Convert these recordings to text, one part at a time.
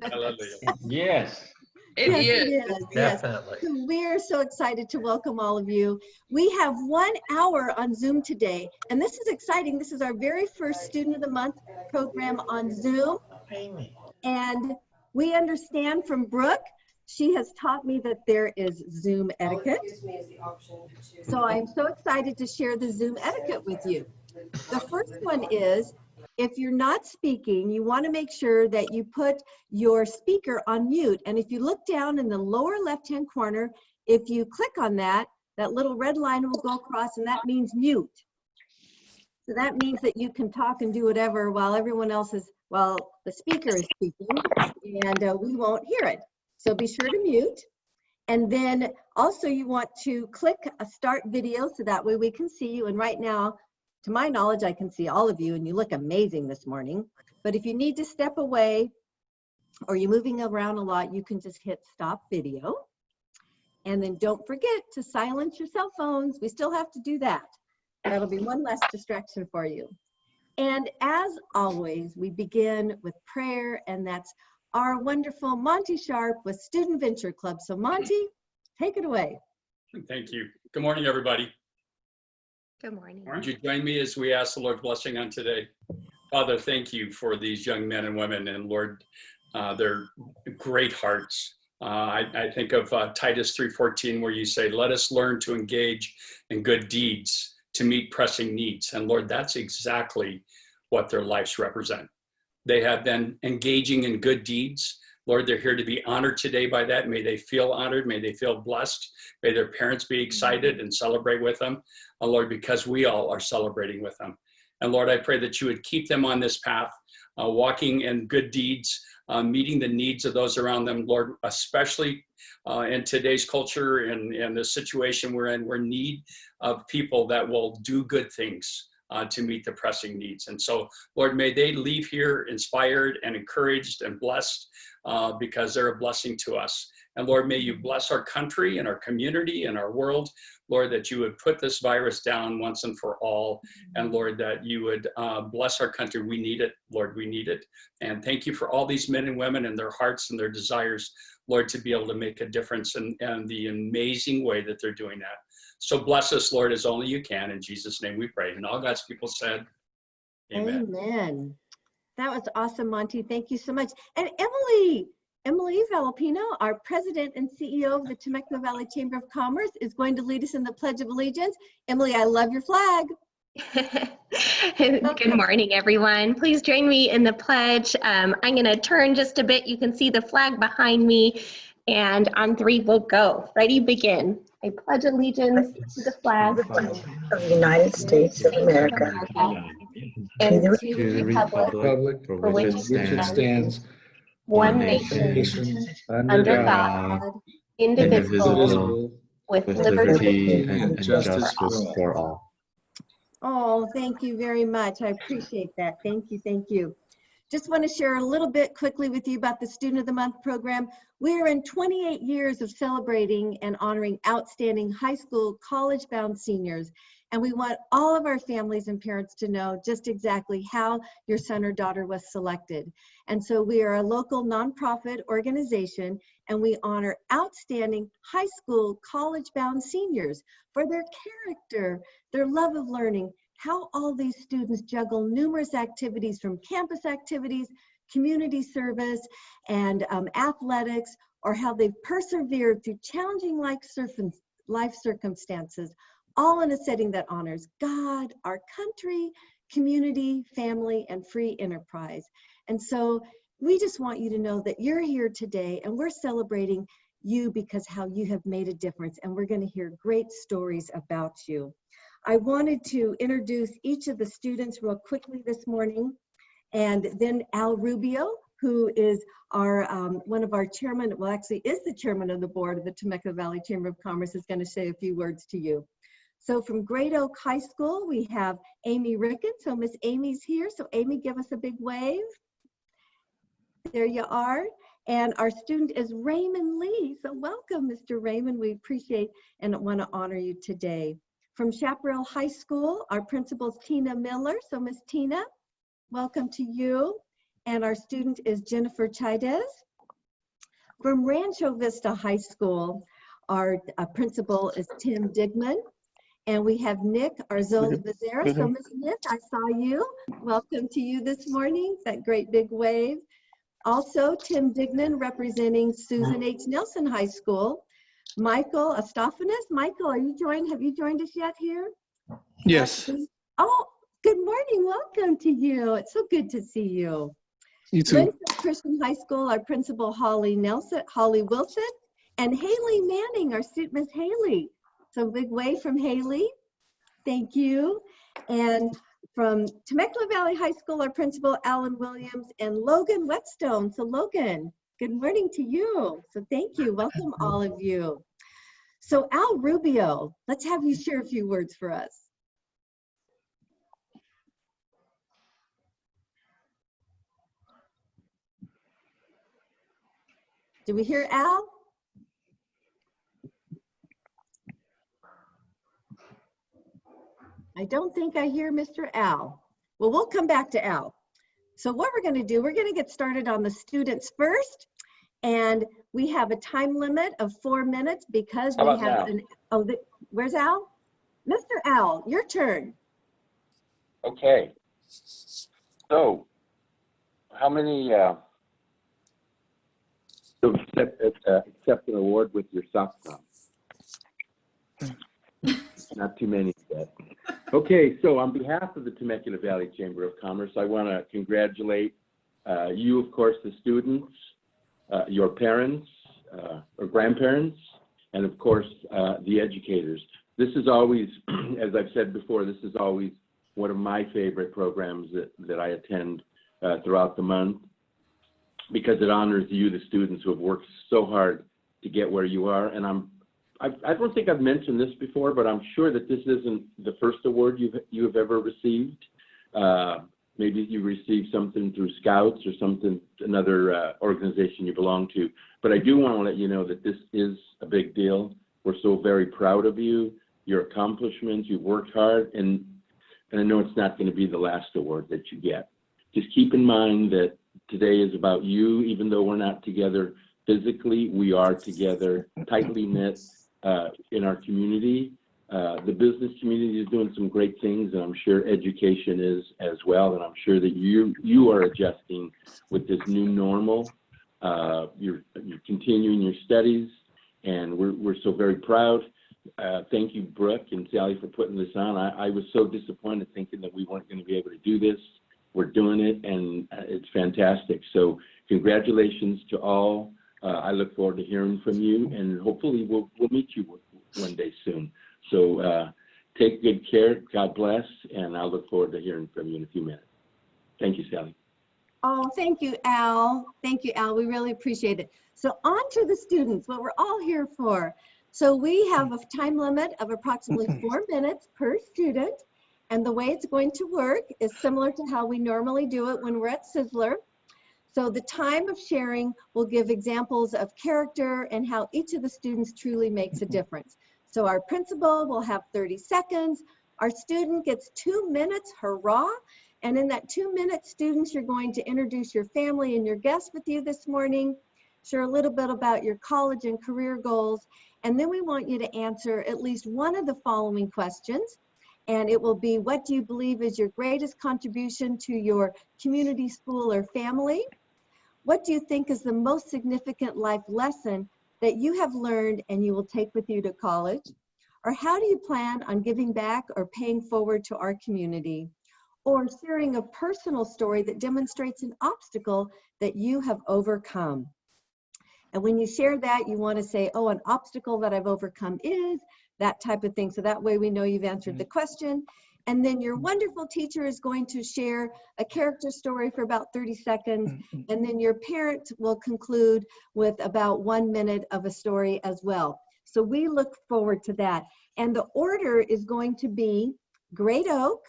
Hallelujah. Yes. It Yes, is. it is. Yes. Definitely. So we're so excited to welcome all of you. We have 1 hour on Zoom today, and this is exciting. This is our very first Student of the Month program on Zoom, Aimee. and we understand from Brooke, she has taught me that there is Zoom etiquette. So I'm so excited to share the Zoom etiquette with you. The first one is, if you're not speaking, you want to make sure that you put your speaker on mute. And if you look down in the lower left-hand corner, if you click on that, that little red line will go across, and that means mute. So that means that you can talk and do whatever while everyone else is, while the speaker is speaking, and we won't hear it. So be sure to mute. And then also you want to click a start video so that way we can see you. And right now, to my knowledge, I can see all of you and you look amazing this morning. But if you need to step away or you're moving around a lot, you can just hit stop video. And then don't forget to silence your cell phones. We still have to do that. That'll be one less distraction for you. And as always, we begin with prayer, and that's our wonderful Monty Sharp with Student Venture Club. So Monty, take it away. Thank you. Good morning, everybody. Good morning. Would you join me as we ask the Lord's blessing on today? Father, thank you for these young men and women, and Lord, their great hearts. I think of Titus 3:14, where you say, let us learn to engage in good deeds to meet pressing needs. And Lord, that's exactly what their lives represent. They have been engaging in good deeds. Lord, they're here to be honored today by that. May they feel honored. May they feel blessed. May their parents be excited and celebrate with them. Lord, because we all are celebrating with them. And Lord, I pray that you would keep them on this path, walking in good deeds, meeting the needs of those around them, Lord, especially in today's culture and the situation we're in. We're in need of people that will do good things to meet the pressing needs. And so, Lord, may they leave here inspired and encouraged and blessed because they're a blessing to us. And Lord, may you bless our country and our community and our world. Lord, that you would put this virus down once and for all. And Lord, that you would bless our country. We need it, Lord, we need it. And thank you for all these men and women and their hearts and their desires, Lord, to be able to make a difference in the amazing way that they're doing that. So bless us, Lord, as only you can. In Jesus' name we pray. And all God's people said, amen. Amen. That was awesome, Monty. Thank you so much. And Emily Valapino, our president and CEO of the Temecula Valley Chamber of Commerce, is going to lead us in the Pledge of Allegiance. Emily, I love your flag. Good morning, everyone. Please join me in the pledge. I'm going to turn just a bit. You can see the flag behind me. And on 3, we'll go. Ready, begin. I pledge allegiance to the flag of the United States of America and to to the republic for which it stands, one nation, under God, indivisible, with liberty and justice for all. Oh, thank you very much. I appreciate that. Thank you. Thank you. Just want to share a little bit quickly with you about the Student of the Month program. We're in 28 years of celebrating and honoring outstanding high school, college-bound seniors. And we want all of our families and parents to know just exactly how your son or daughter was selected. And so we are a local nonprofit organization, and we honor outstanding high school, college-bound seniors for their character, their love of learning, how all these students juggle numerous activities from campus activities, community service, and athletics, or how they've persevered through challenging life circumstances, all in a setting that honors God, our country, community, family, and free enterprise. And so we just want you to know that you're here today, and we're celebrating you because how you have made a difference, and we're going to hear great stories about you. I wanted to introduce each of the students real quickly this morning, and then Al Rubio, who is our one of our chairman, well, actually is the chairman of the board of the Temecula Valley Chamber of Commerce, is going to say a few words to you. So from Great Oak High School, we have Aimee Ricken. So Miss Amy's here. So Aimee, give us a big wave. There you are. And our student is Raymond Lee. So welcome, Mr. Raymond. We appreciate and want to honor you today. From Chaparral High School, our principal is Tina Miller. So Miss Tina, welcome to you. and our student is Jennifer Chaidez. From Rancho Vista High School, our principal is Tim Dignan, and we have Nick Arzola Becerra. So Ms. Nick, I saw you. Welcome to you this morning, that great big wave. Also, Tim Dignan representing Susan H. Nelson High School. Michael Astophanis. Michael, have you joined us yet here? Yes. Oh, good morning. Welcome to you. It's so good to see you. You too. Linfield Christian High School, our principal Holly Wilson, and Haley Manning, our student Miss Haley. So big wave from Haley. Thank you. And from Temecula Valley High School, our principal Alan Williams, and Logan Whetstone. So Logan, good morning to you. So thank you. Welcome all of you. So Al Rubio, let's have you share a few words for us. Do we hear Al? I don't think I hear Mr. Al. Well, we'll come back to Al. So what we're going to do, we're going to get started on the students first. And we have a time limit of 4 minutes because we have where's Al? Mr. Al, your turn. Okay. So, how many accept an award with your socks on? Not too many yet. Okay, so on behalf of the Temecula Valley Chamber of Commerce, I want to congratulate you, of course, the students, your parents or grandparents, and of course, the educators. This is always, as I've said before, this is always one of my favorite programs that I attend throughout the month, because it honors you, the students who have worked so hard to get where you are. And I don't think I've mentioned this before, but I'm sure that this isn't the first award you have ever received. Maybe you received something through Scouts or something, another organization you belong to. But I do want to let you know that this is a big deal. We're so very proud of you, your accomplishments. You've worked hard, and I know it's not going to be the last award that you get. Just keep in mind that today is about you. Even though we're not together physically, we are together, tightly knit in our community. The business community is doing some great things, and I'm sure education is as well. And I'm sure that you are adjusting with this new normal. You're continuing your studies, and we're so very proud. Thank you, Brooke and Sally, for putting this on. I was so disappointed thinking that we weren't going to be able to do this. We're doing it, and it's fantastic. So congratulations to all. I look forward to hearing from you, and hopefully we'll meet you one day soon. So take good care. God bless, and I'll look forward to hearing from you in a few minutes. Thank you, Sally. Oh, thank you, Al. Thank you, Al. We really appreciate it. So on to the students, what we're all here for. So we have a time limit of approximately 4 minutes per student. And the way it's going to work is similar to how we normally do it when we're at Sizzler. So the time of sharing will give examples of character and how each of the students truly makes a difference. So our principal will have 30 seconds. Our student gets 2 minutes, hurrah. And in that 2 minutes, students, you're going to introduce your family and your guests with you this morning, share a little bit about your college and career goals. And then we want you to answer at least one of the following questions. And it will be, what do you believe is your greatest contribution to your community, school, or family? What do you think is the most significant life lesson that you have learned and you will take with you to college? Or how do you plan on giving back or paying forward to our community? Or sharing a personal story that demonstrates an obstacle that you have overcome. And when you share that, you want to say, oh, an obstacle that I've overcome is, that type of thing. So that way we know you've answered the question. And then your wonderful teacher is going to share a character story for about 30 seconds. And then your parent will conclude with about 1 minute of a story as well. So we look forward to that. And the order is going to be Great Oak,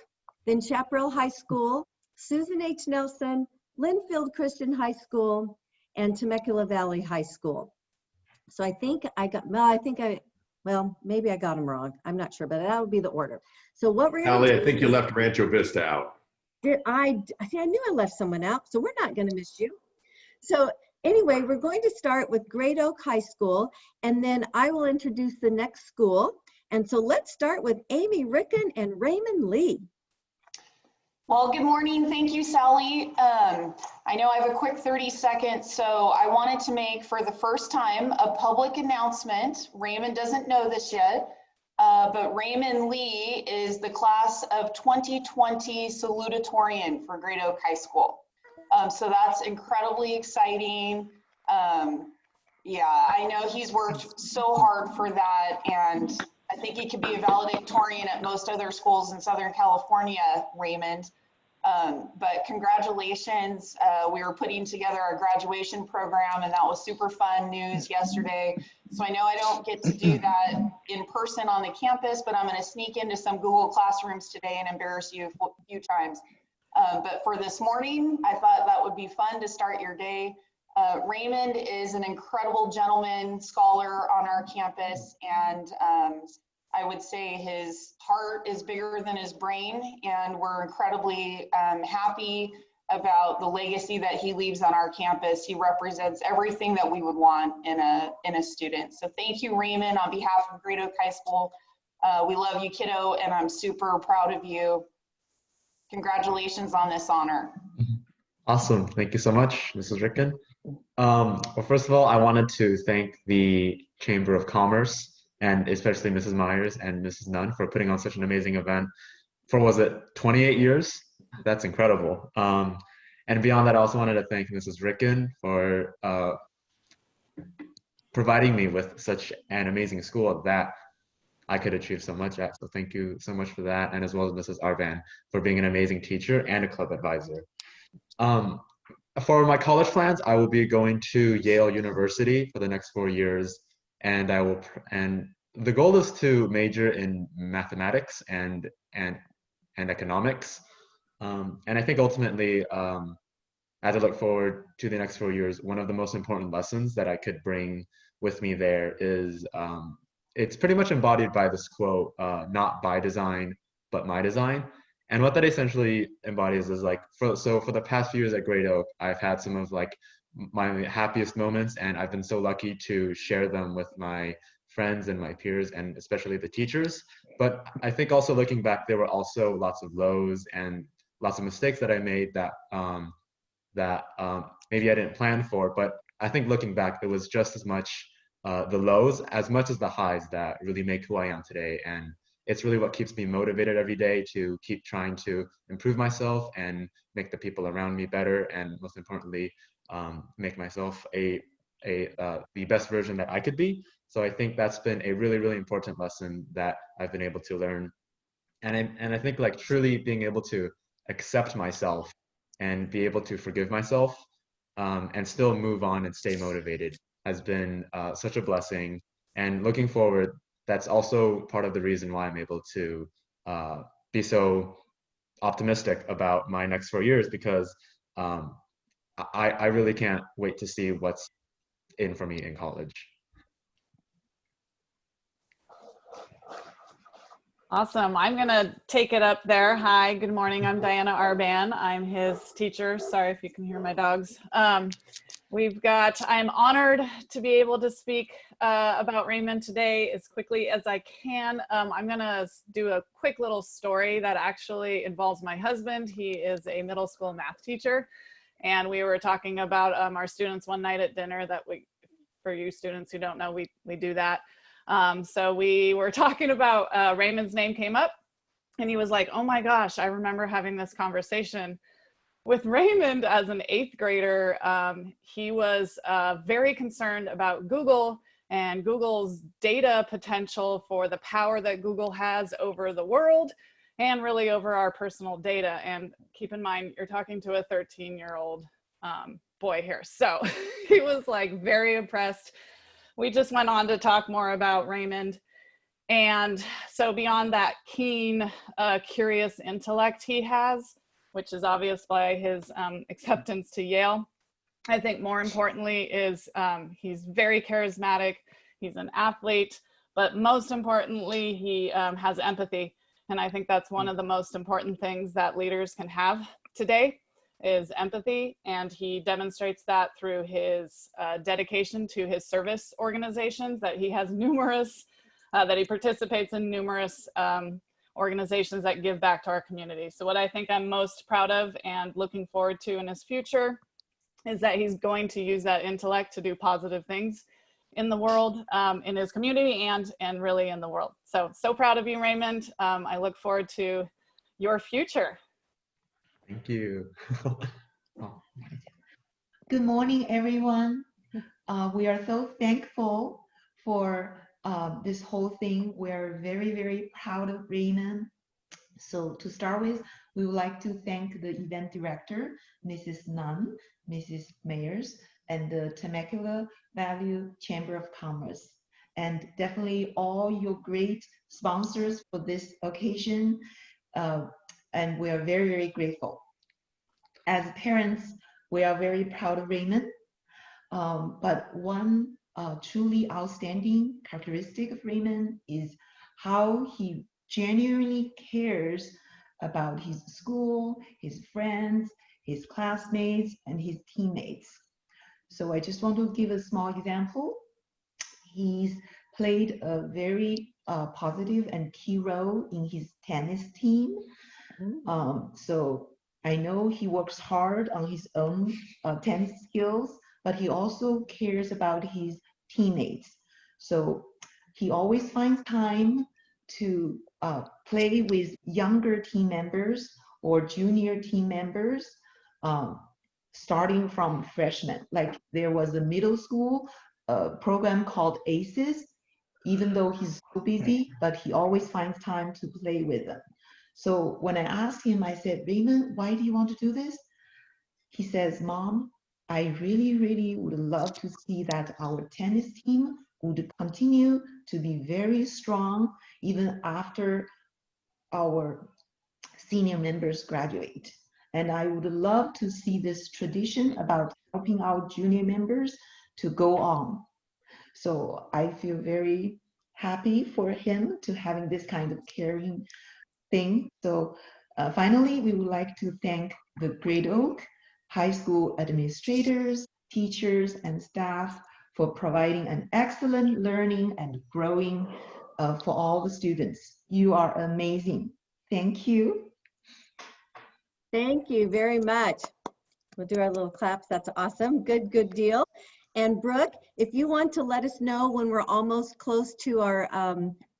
then Chaparral High School, Susan H. Nelson, Linfield Christian High School, and Temecula Valley High School. So I think I got, well, maybe I got them wrong. I'm not sure, but that would be the order. So what we're going to do, I think you left Rancho Vista out. I knew I left someone out, so we're not going to miss you. So anyway, we're going to start with Great Oak High School, and then I will introduce the next school. And so let's start with Aimee Ricken and Raymond Lee. Well, good morning. Thank you, Sally. I know I have a quick 30 seconds, so I wanted to make, for the first time, a public announcement. Raymond doesn't know this yet, but Raymond Lee is the class of 2020 salutatorian for Great Oak High School. So that's incredibly exciting. Yeah, I know he's worked so hard for that, and I think he could be a valedictorian at most other schools in Southern California, Raymond. But congratulations. We were putting together our graduation program, and that was super fun news yesterday. So I know I don't get to do that in person on the campus, but I'm going to sneak into some Google Classrooms today and embarrass you a few times. But for this morning, I thought that would be fun to start your day. Raymond is an incredible gentleman, scholar on our campus, and I would say his heart is bigger than his brain, and we're incredibly happy about the legacy that he leaves on our campus. He represents everything that we would want in a student. So thank you, Raymond, on behalf of Great Oak High School. We love you, kiddo, and I'm super proud of you. Congratulations on this honor. Awesome. Thank you so much, Mrs. Ricken. Well, first of all, I wanted to thank the Chamber of Commerce and especially Mrs. Myers and Mrs. Nunn for putting on such an amazing event for, was it 28 years? That's incredible. And beyond that, I also wanted to thank Mrs. Ricken for providing me with such an amazing school that I could achieve so much at. So thank you so much for that. And as well as Mrs. Arban for being an amazing teacher and a club advisor. For my college plans, I will be going to Yale University for the next 4 years. And the goal is to major in mathematics and economics. And I think ultimately, as I look forward to the next 4 years, one of the most important lessons that I could bring with me there is, it's pretty much embodied by this quote, not by design, but my design. And what that essentially embodies is like, for the past few years at Great Oak, I've had some of like my happiest moments, and I've been so lucky to share them with my friends and my peers, and especially the teachers. But I think also looking back, there were also lots of lows and lots of mistakes that I made that maybe I didn't plan for. But I think looking back, it was just as much the lows as much as the highs that really make who I am today. And it's really what keeps me motivated every day to keep trying to improve myself and make the people around me better, and most importantly, make myself the best version that I could be. So I think that's been a really, really important lesson that I've been able to learn. And I think like truly being able to accept myself and be able to forgive myself and still move on and stay motivated has been such a blessing. And looking forward, that's also part of the reason why I'm able to be so optimistic about my next 4 years, because I really can't wait to see what's in for me in college. Awesome. I'm going to take it up there. Hi, good morning. I'm Diana Arban. I'm his teacher. Sorry if you can hear my dogs. I'm honored to be able to speak about Raymond today as quickly as I can. I'm going to do a quick little story that actually involves my husband. He is a middle school math teacher. And we were talking about our students one night at dinner that for you students who don't know, we do that. So we were talking about Raymond's name came up, and he was like, oh my gosh, I remember having this conversation with Raymond as an 8th grader. He was very concerned about Google and Google's data potential for the power that Google has over the world and really over our personal data. And keep in mind, you're talking to a 13-year-old boy here. So he was like very impressed. We just went on to talk more about Raymond. And so beyond that keen, curious intellect he has, which is obvious by his acceptance to Yale, I think more importantly is he's very charismatic. He's an athlete, but most importantly, he has empathy. And I think that's one of the most important things that leaders can have today is empathy. And he demonstrates that through his dedication to his service organizations, that he has numerous, that he participates in numerous organizations that give back to our community. So what I think I'm most proud of and looking forward to in his future is that he's going to use that intellect to do positive things in the world, in his community, and really in the world. So proud of you, Raymond. I look forward to your future. Thank you. Good morning, everyone. We are so thankful for this whole thing. We're very, very proud of Raymond. So to start with, we would like to thank the event director, Mrs. Nunn, Mrs. Mayers, and the Temecula Valley Chamber of Commerce, and definitely all your great sponsors for this occasion. And we are very, very grateful. As parents, we are very proud of Raymond, but one truly outstanding characteristic of Raymond is how he genuinely cares about his school, his friends, his classmates, and his teammates. So I just want to give a small example. He's played a very positive and key role in his tennis team. So I know he works hard on his own tennis skills, but he also cares about his teammates. So he always finds time to play with younger team members or junior team members, starting from freshmen. Like there was a middle school program called ACES, even though he's so busy, but he always finds time to play with them. So when I asked him, I said, Raymond, why do you want to do this? He says, Mom, I really, really would love to see that our tennis team would continue to be very strong even after our senior members graduate. And I would love to see this tradition about helping our junior members to go on. So I feel very happy for him to having this kind of caring thing. So finally, we would like to thank the Great Oak High School administrators, teachers, and staff for providing an excellent learning and growing for all the students. You are amazing. Thank you. Thank you very much. We'll do our little claps. That's awesome. Good deal. And Brooke, if you want to let us know when we're almost close to our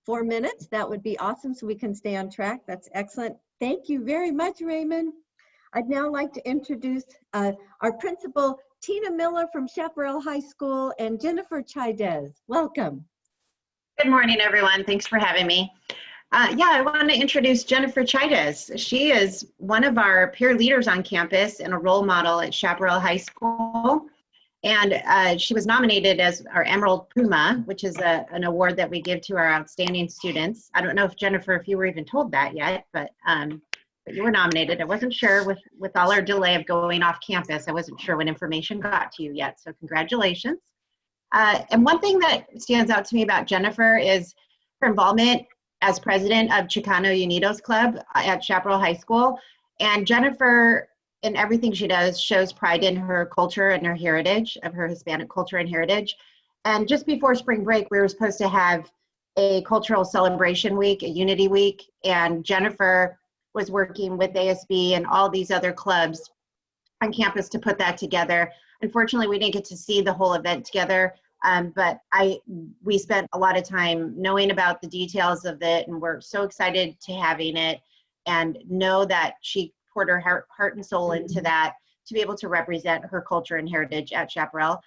4 minutes, that would be awesome so we can stay on track. That's excellent. Thank you very much, Raymond. I'd now like to introduce our principal, Tina Miller from Chaparral High School, and Jennifer Chaidez. Welcome. Good morning, everyone. Thanks for having me. I want to introduce Jennifer Chaidez. She is one of our peer leaders on campus and a role model at Chaparral High School. And she was nominated as our Emerald Puma, which is an award that we give to our outstanding students. I don't know if Jennifer, if you were even told that yet, but you were nominated. I wasn't sure with all our delay of going off campus. I wasn't sure when information got to you yet. So congratulations. And one thing that stands out to me about Jennifer is her involvement as president of Chicano Unidos Club at Chaparral High School. And Jennifer, in everything she does, shows pride in her culture and her heritage, of her Hispanic culture and heritage. And just before spring break, we were supposed to have a cultural celebration week, a unity week, and Jennifer was working with ASB and all these other clubs on campus to put that together. Unfortunately, we didn't get to see the whole event together, but we spent a lot of time knowing about the details of it, and we're so excited to having it, and know that she poured her heart and soul into that to be able to represent her culture and heritage at Chaparral.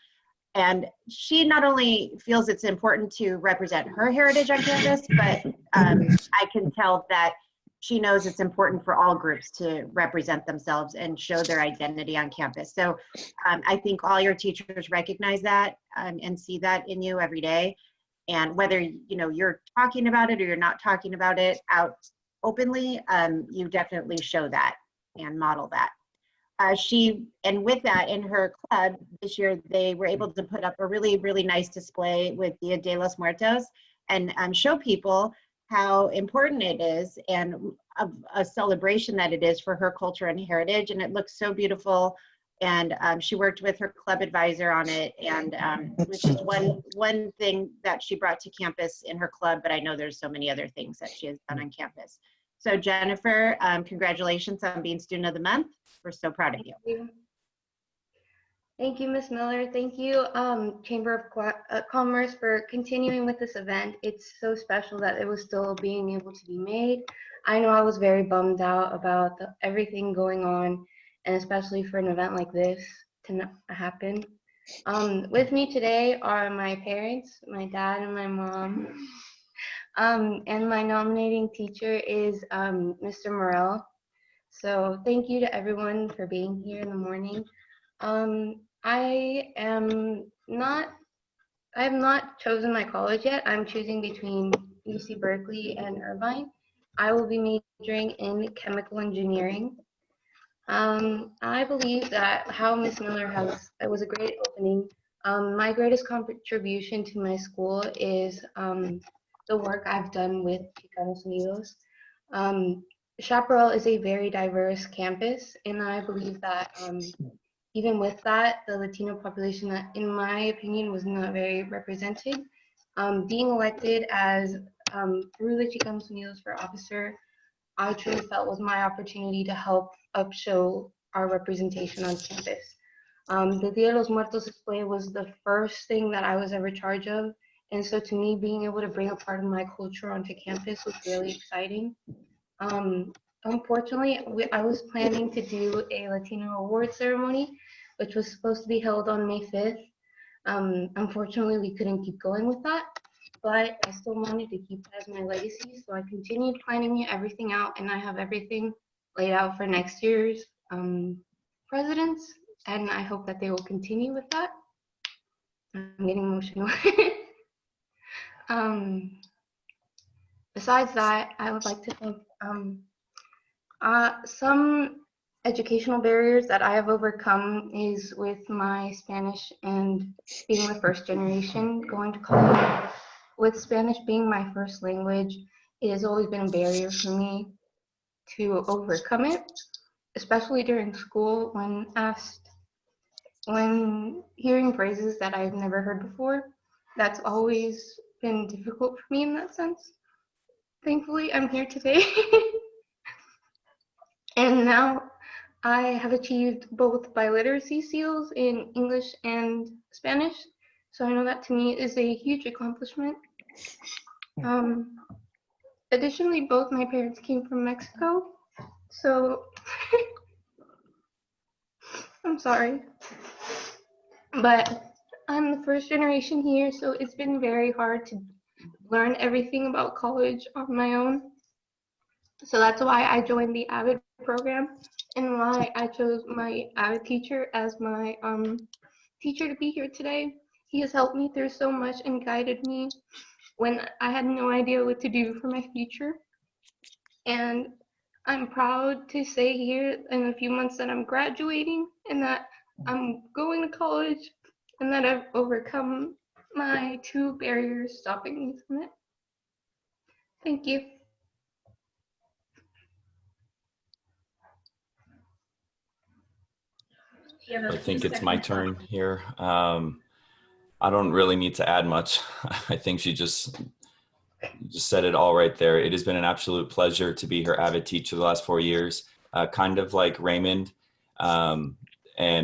And she not only feels it's important to represent her heritage on campus, but I can tell that she knows it's important for all groups to represent themselves and show their identity on campus. So I think all your teachers recognize that and see that in you every day. And whether you're talking about it or you're not talking about it out openly, you definitely show that and model that. And with that, in her club this year, they were able to put up a really, really nice display with Dia de los Muertos and show people how important it is and a celebration that it is for her culture and heritage. And it looks so beautiful. And she worked with her club advisor on it, and it was just one thing that she brought to campus in her club, but I know there's so many other things that she has done on campus. So Jennifer, congratulations on being Student of the Month. We're so proud of you. Thank you, Ms. Miller. Thank you, Chamber of Commerce, for continuing with this event. It's so special that it was still being able to be made. I know I was very bummed out about everything going on, and especially for an event like this to not happen. With me today are my parents, my dad and my mom. And my nominating teacher is Mr. Morel. So thank you to everyone for being here in the morning. I have not chosen my college yet. I'm choosing between UC Berkeley and Irvine. I will be majoring in chemical engineering. I believe that how Ms. Miller it was a great opening. My greatest contribution to my school is the work I've done with Chicanos Unidos. Chaparral is a very diverse campus, and I believe that even with that, the Latino population, that in my opinion was not very represented. Being elected as through the Chicanos Unidos for officer, I truly felt was my opportunity to help upshow our representation on campus. The Dia de los Muertos display was the first thing that I was ever charged of. And so to me, being able to bring a part of my culture onto campus was really exciting. Unfortunately, I was planning to do a Latino award ceremony, which was supposed to be held on May 5th. Unfortunately, we couldn't keep going with that, but I still wanted to keep that as my legacy. So I continued planning everything out, and I have everything laid out for next year's presidents, and I hope that they will continue with that. I'm getting emotional. Besides that, I would like to thank some educational barriers that I have overcome is with my Spanish and being the first generation going to college. With Spanish being my first language, it has always been a barrier for me to overcome it, especially during school when hearing phrases that I've never heard before. That's always been difficult for me in that sense. Thankfully, I'm here today. And now I have achieved both biliteracy seals in English and Spanish. So I know that to me is a huge accomplishment. Additionally, both my parents came from Mexico. So I'm sorry. But I'm the first generation here, so it's been very hard to learn everything about college on my own. So that's why I joined the AVID program and why I chose my AVID teacher as my teacher to be here today. He has helped me through so much and guided me when I had no idea what to do for my future. And I'm proud to say here in a few months that I'm graduating and that I'm going to college and that I've overcome my 2 barriers stopping me from it. Thank you. I think it's my turn here. I don't really need to add much. I think she just said it all right there. It has been an absolute pleasure to be her AVID teacher the last 4 years. Kind of like Raymond and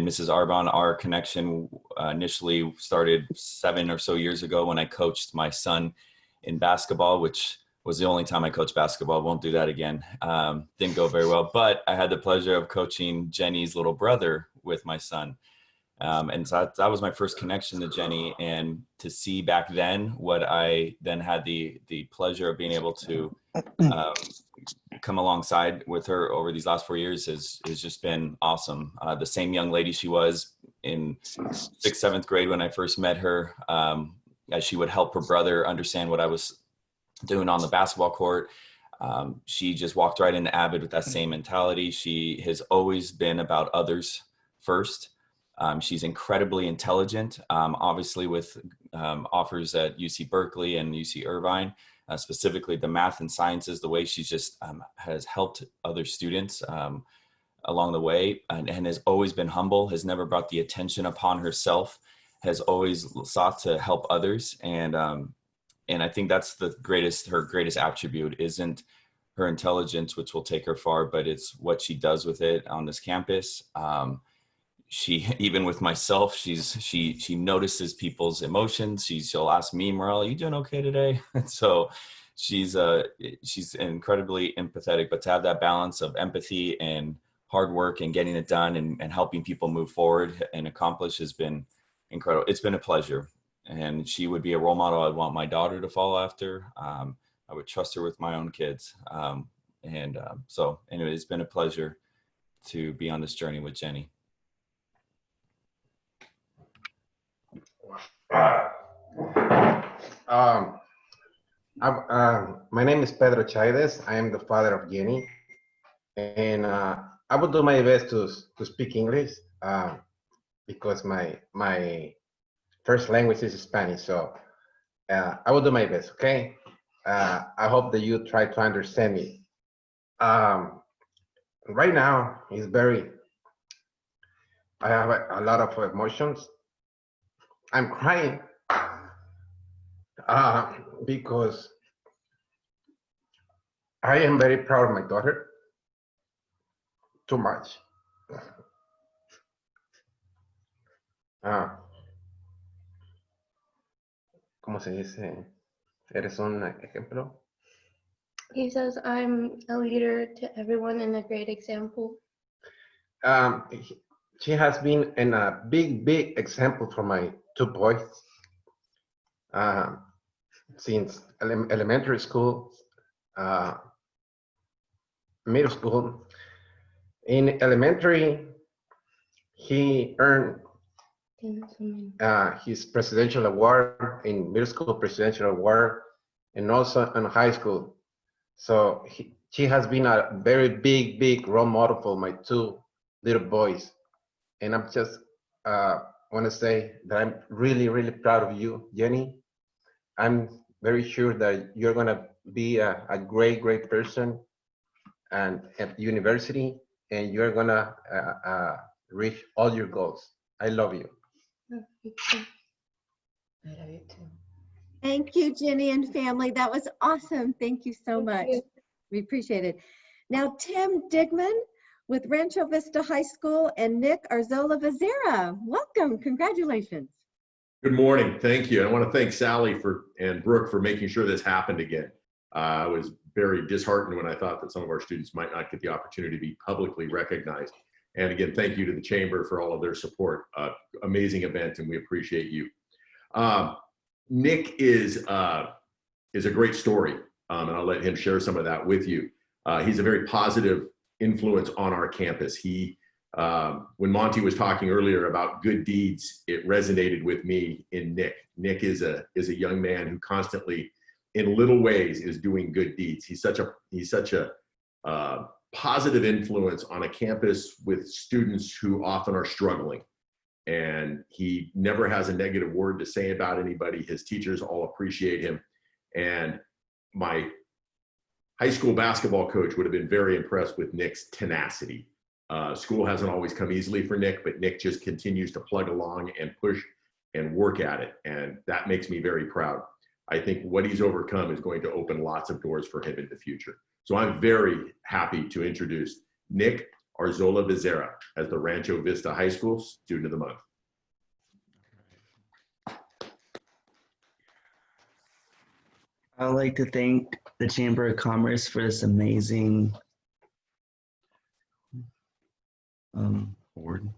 Mrs. Arban, our connection initially started 7 or so years ago when I coached my son in basketball, which was the only time I coached basketball. Won't do that again. Didn't go very well, but I had the pleasure of coaching Jenny's little brother with my son. And so that was my first connection to Jenny, and to see back then what I then had the pleasure of being able to come alongside with her over these last 4 years has just been awesome. The same young lady she was in 6th, 7th grade when I first met her, as she would help her brother understand what I was doing on the basketball court. She just walked right into AVID with that same mentality. She has always been about others first. She's incredibly intelligent, obviously with offers at UC Berkeley and UC Irvine. specifically the math and sciences, the way she just has helped other students along the way, and has always been humble, has never brought the attention upon herself, has always sought to help others. And I think that's her greatest attribute isn't her intelligence, which will take her far, but it's what she does with it on this campus. She, even with myself, she notices people's emotions. She'll ask me, Morel, are you doing okay today? And so she's incredibly empathetic, but to have that balance of empathy and hard work and getting it done and helping people move forward and accomplish has been incredible. It's been a pleasure. And she would be a role model I'd want my daughter to follow after. I would trust her with my own kids. So anyway, it's been a pleasure to be on this journey with Jenny. My name is Pedro Chaidez. I am the father of Jenny. And I will do my best to speak English because my first language is Spanish. So I will do my best, okay? I hope that you try to understand me. Right now, I have a lot of emotions. I'm crying because I am very proud of my daughter. Too much. ¿Cómo se dice? ¿Eres un ejemplo? He says, I'm a leader to everyone and a great example. She has been a big example for my two boys since elementary school, middle school. In elementary, he earned his presidential award, in middle school presidential award, and also in high school. So she has been a very big role model for my two little boys. And I'm just want to say that I'm really proud of you, Jenny. I'm very sure that you're gonna be a great person and at university, and you're gonna reach all your goals. I love you. I love you too. Thank you, Jenny and family. That was awesome. Thank you so much. We appreciate it. Now, Tim Dignan with Rancho Vista High School and Nick Arzola Vizera. Welcome. Congratulations. Good morning. Thank you. I want to thank Sally and Brooke for making sure this happened again. I was very disheartened when I thought that some of our students might not get the opportunity to be publicly recognized. And again, thank you to the Chamber for all of their support. Amazing event, and we appreciate you. Nick is a great story, and I'll let him share some of that with you. He's a very positive influence on our campus. When Monty was talking earlier about good deeds, it resonated with me in Nick. Nick is a young man who constantly, in little ways, is doing good deeds. He's such a positive influence on a campus with students who often are struggling. And he never has a negative word to say about anybody. His teachers all appreciate him. And my high school basketball coach would have been very impressed with Nick's tenacity. School hasn't always come easily for Nick, but Nick just continues to plug along and push and work at it. And that makes me very proud. I think what he's overcome is going to open lots of doors for him in the future. So I'm very happy to introduce Nick Arzola Vizera as the Rancho Vista High School Student of the Month. I would like to thank the Chamber of Commerce for this amazing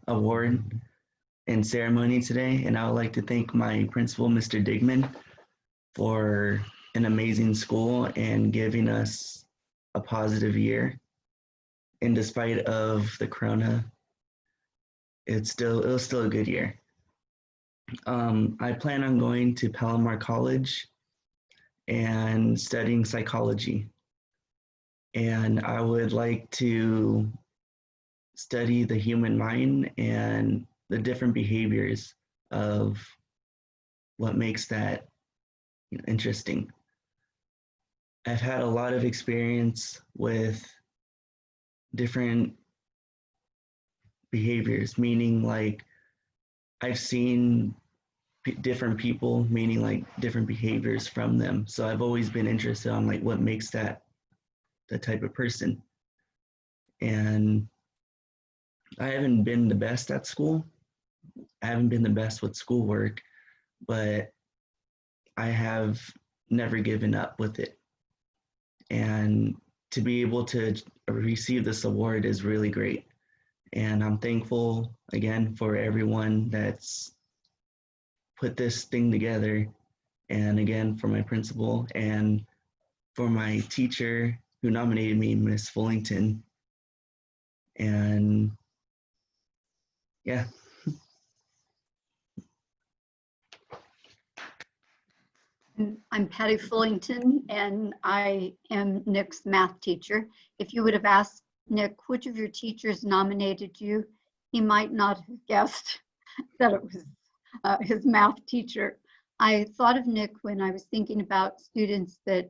award and ceremony today. And I would like to thank my principal, Mr. Dignan, for an amazing school and giving us a positive year. And despite of the corona, it was still a good year. I plan on going to Palomar College and studying psychology. And I would like to study the human mind and the different behaviors of what makes that interesting. I've had a lot of experience with different behaviors, meaning like I've seen different people, meaning like different behaviors from them. So I've always been interested on like what makes that type of person. And I haven't been the best at school. I haven't been the best with schoolwork, but I have never given up with it. And to be able to receive this award is really great. And I'm thankful again for everyone that's put this thing together. And again, for my principal and for my teacher who nominated me, Miss Fullington. And yeah. I'm Patty Fullington, and I am Nick's math teacher. If you would have asked Nick which of your teachers nominated you, he might not have guessed that it was his math teacher. I thought of Nick when I was thinking about students that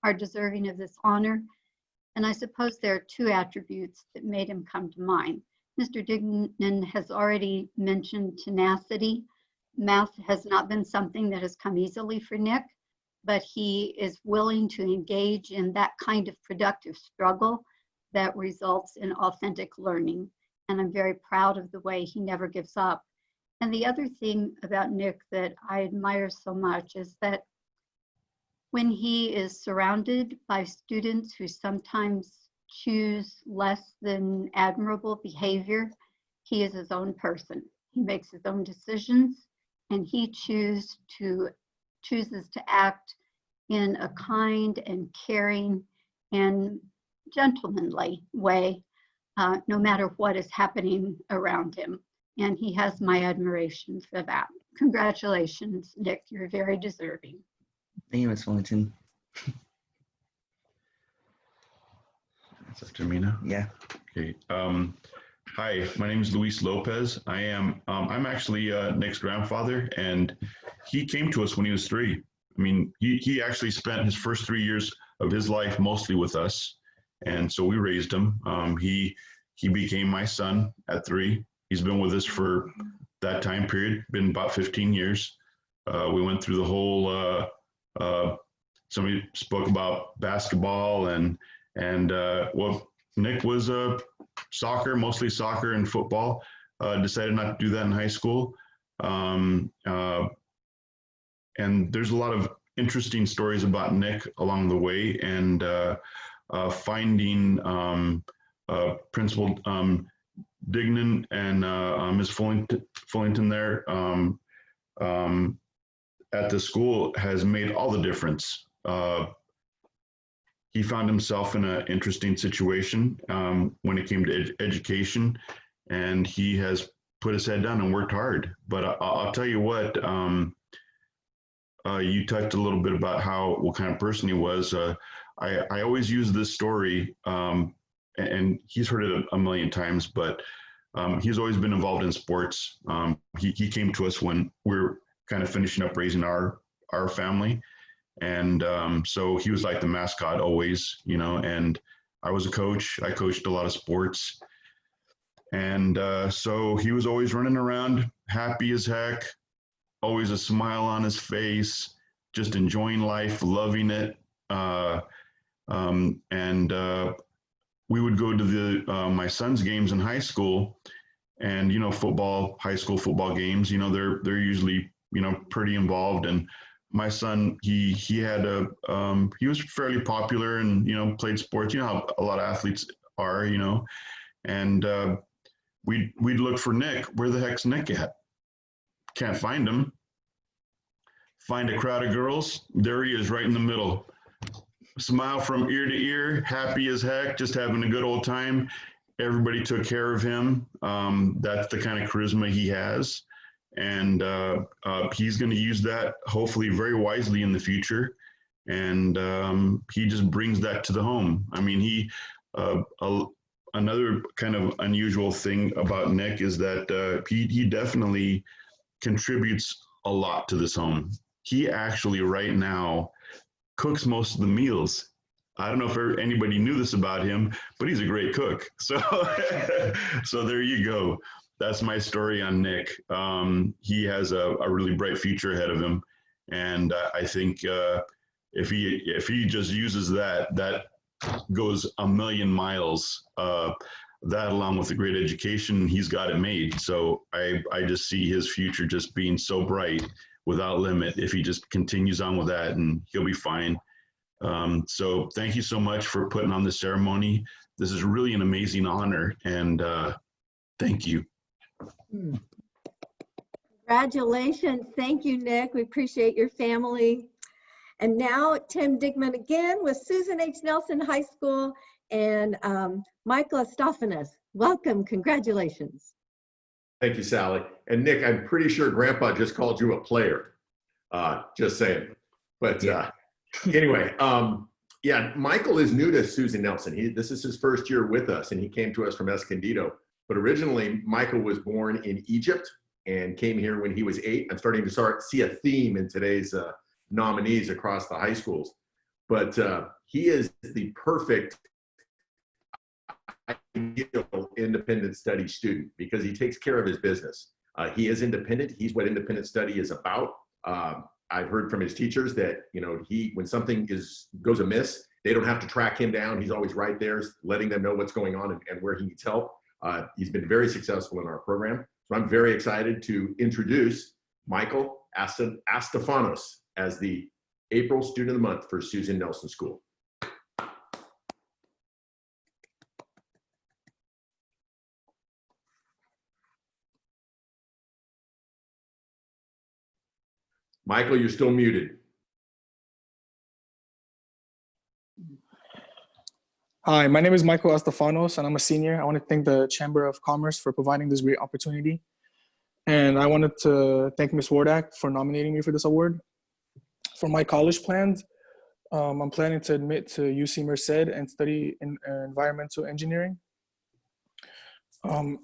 are deserving of this honor, and I suppose there are two attributes that made him come to mind. Mr. Dignan has already mentioned tenacity. Math has not been something that has come easily for Nick, but he is willing to engage in that kind of productive struggle that results in authentic learning. And I'm very proud of the way he never gives up. And the other thing about Nick that I admire so much is that when he is surrounded by students who sometimes choose less than admirable behavior, he is his own person. He makes his own decisions, and he chooses to act in a kind and caring and gentlemanly way, no matter what is happening around him. And he has my admiration for that. Congratulations, Nick, you're very deserving. Thank you, Ms. Fullington. That's after me now? Yeah. Okay. Hi, my name is Luis Lopez. I'm actually Nick's grandfather, and he came to us when he was 3. I mean, he actually spent his first 3 years of his life mostly with us, and so we raised him. He became my son at 3. He's been with us for that time period, been about 15 years. We went through the whole, somebody spoke about basketball and well, Nick was soccer, mostly soccer and football. Decided not to do that in high school. And there's a lot of interesting stories about Nick along the way, and finding Principal Dignan and Ms. Fullington there at the school has made all the difference. He found himself in an interesting situation when it came to education, and he has put his head down and worked hard. But I'll tell you what, you talked a little bit about what kind of person he was. I always use this story, and he's heard it a million times, but he's always been involved in sports. He came to us when we were kind of finishing up raising our family. And so he was like the mascot always, you know, and I was a coach. I coached a lot of sports. And so he was always running around, happy as heck, always a smile on his face, just enjoying life, loving it. We would go to my son's games in high school, and, you know, high school football games, you know, they're usually, you know, pretty involved. And my son, he was fairly popular and, you know, played sports, you know how a lot of athletes are, you know, and we'd look for Nick. Where the heck's Nick at? Can't find him. Find a crowd of girls. There he is, right in the middle. Smile from ear to ear, happy as heck, just having a good old time. Everybody took care of him. That's the kind of charisma he has. And he's going to use that hopefully very wisely in the future. And he just brings that to the home. I mean, another kind of unusual thing about Nick is that he definitely contributes a lot to this home. He actually right now cooks most of the meals. I don't know if anybody knew this about him, but he's a great cook. So, so there you go. That's my story on Nick. He has a really bright future ahead of him, and I think if he just uses that goes a million miles. That along with a great education, he's got it made. So I just see his future just being so bright without limit if he just continues on with that, and he'll be fine. So thank you so much for putting on this ceremony. This is really an amazing honor, and thank you. Congratulations. Thank you, Nick. We appreciate your family. And now Tim Dignan again with Susan H. Nelson High School and Michael Astophanos. Welcome. Congratulations. Thank you, Sally. And Nick, I'm pretty sure Grandpa just called you a player. Just saying. But anyway, yeah, Michael is new to Susan Nelson. This is his first year with us, and he came to us from Escondido. But originally, Michael was born in Egypt and came here when he was 8. I'm starting to see a theme in today's nominees across the high schools. But he is the perfect ideal independent study student because he takes care of his business. He is independent. He's what independent study is about. I've heard from his teachers that, when something goes amiss, they don't have to track him down. He's always right there, letting them know what's going on and where he needs help. He's been very successful in our program. So I'm very excited to introduce Michael Astophanos as the April Student of the Month for Susan Nelson School. Michael, you're still muted. Hi, my name is Michael Astophanos, and I'm a senior. I want to thank the Chamber of Commerce for providing this great opportunity. And I wanted to thank Ms. Wardak for nominating me for this award. For my college plans, I'm planning to admit to UC Merced and study in environmental engineering.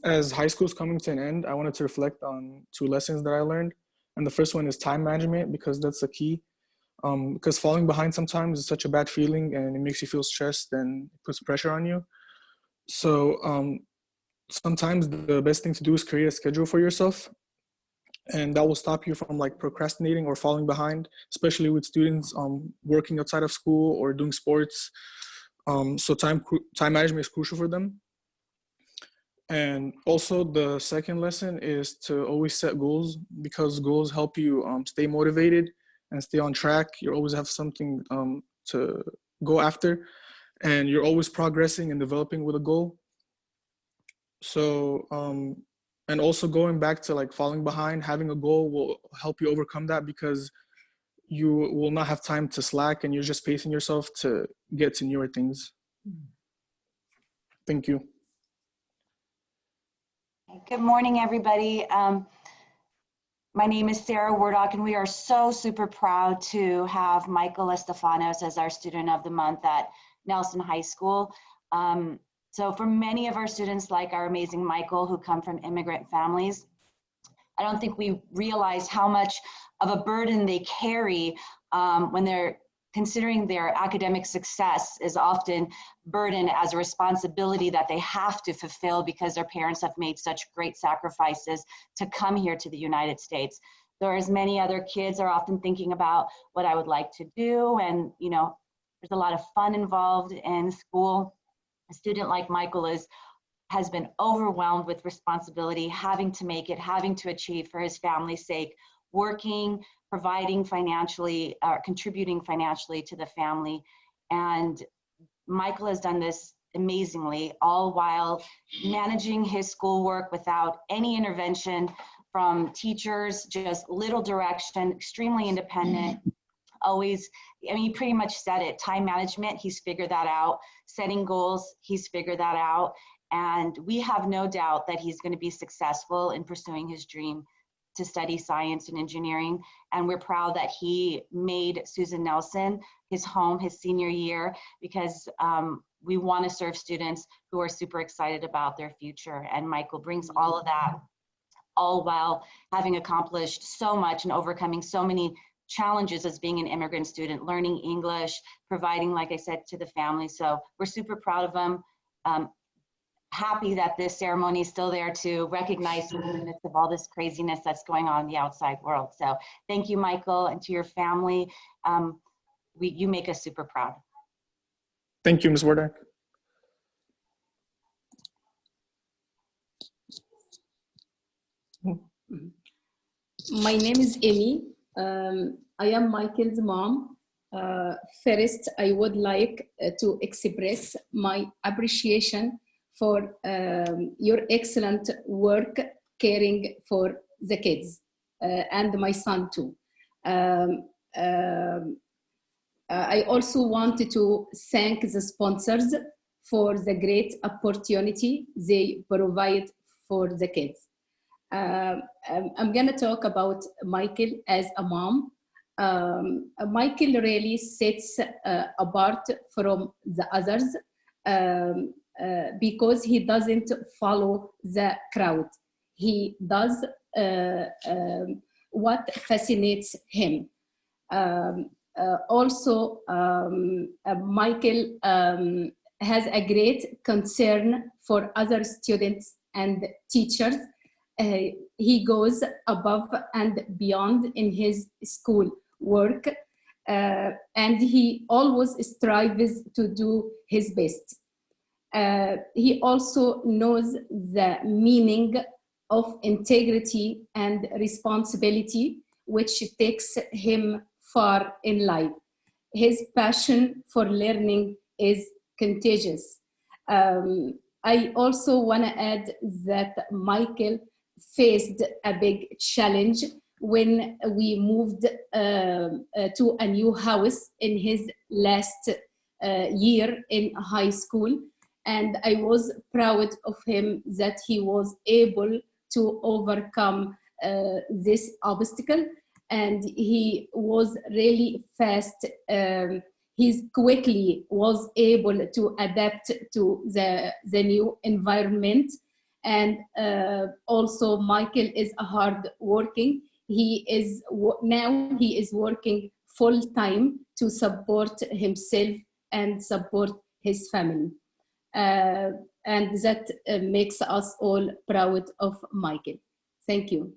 As high school is coming to an end, I wanted to reflect on 2 lessons that I learned. And the first one is time management, because that's the key. Because falling behind sometimes is such a bad feeling and it makes you feel stressed and it puts pressure on you. So sometimes the best thing to do is create a schedule for yourself, and that will stop you from procrastinating or falling behind, especially with students working outside of school or doing sports. So time management is crucial for them. And also the second lesson is to always set goals, because goals help you stay motivated and stay on track. You always have something to go after, and you're always progressing and developing with a goal. So, and also going back to falling behind, having a goal will help you overcome that, because you will not have time to slack and you're just pacing yourself to get to newer things. Thank you. Good morning, everybody. My name is Sara Wardock, and we are so super proud to have Michael Astophanos as our Student of the Month at Nelson High School. So for many of our students, like our amazing Michael, who come from immigrant families, I don't think we realize how much of a burden they carry when they're considering their academic success is often burdened as a responsibility that they have to fulfill because their parents have made such great sacrifices to come here to the United States. Whereas many other kids are often thinking about what I would like to do, and there's a lot of fun involved in school. A student like Michael has been overwhelmed with responsibility, having to make it, having to achieve for his family's sake, working, providing financially, contributing financially to the family. And Michael has done this amazingly, all while managing his schoolwork without any intervention from teachers, just little direction, extremely independent. Always, he pretty much said it, time management, he's figured that out. Setting goals, he's figured that out. And we have no doubt that he's going to be successful in pursuing his dream to study science and engineering. And we're proud that he made Susan Nelson his home his senior year, because we want to serve students who are super excited about their future. And Michael brings all of that, all while having accomplished so much and overcoming so many challenges as being an immigrant student, learning English, providing, like I said, to the family. So we're super proud of them. Happy that this ceremony is still there to recognize in the midst of all this craziness that's going on in the outside world. So thank you, Michael, and to your family. You make us super proud. Thank you, Ms. Wardak. My name is Aimee. I am Michael's mom. First, I would like to express my appreciation for your excellent work caring for the kids and my son too. I also wanted to thank the sponsors for the great opportunity they provide for the kids. I'm gonna talk about Michael as a mom. Michael really sets apart from the others because he doesn't follow the crowd. He does what fascinates him. Also, Michael has a great concern for other students and teachers. He goes above and beyond in his school work, and he always strives to do his best. He also knows the meaning of integrity and responsibility, which takes him far in life. His passion for learning is contagious. I also want to add that Michael faced a big challenge when we moved to a new house in his last year in high school. And I was proud of him that he was able to overcome this obstacle. And he was really fast. He quickly was able to adapt to the new environment. And also Michael is hard working. Now he is working full time to support himself and support his family. And that makes us all proud of Michael. Thank you.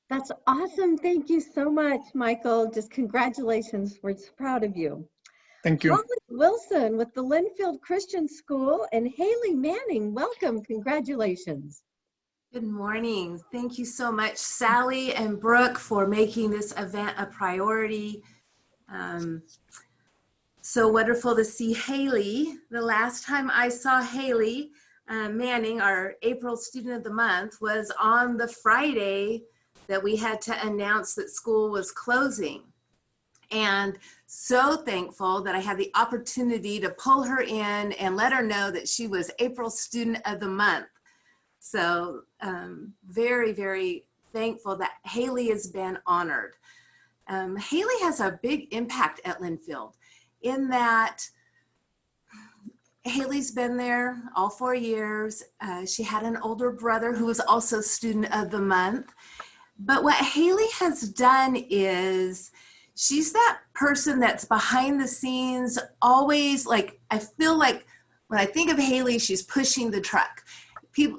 That's awesome. Thank you so much, Michael. Just congratulations. We're so proud of you. Thank you. Holly Wilson with the Linfield Christian School and Haley Manning, welcome. Congratulations. Good morning. Thank you so much, Sally and Brooke, for making this event a priority. So wonderful to see Haley. The last time I saw Haley Manning, our April Student of the Month, was on the Friday that we had to announce that school was closing. And so thankful that I had the opportunity to pull her in and let her know that she was April Student of the Month. So very, very thankful that Haley has been honored. Haley has a big impact at Linfield in that Haley's been there all 4 years. She had an older brother who was also Student of the Month. But what Haley has done is she's that person that's behind the scenes, always like, I feel like when I think of Haley, she's pushing the truck.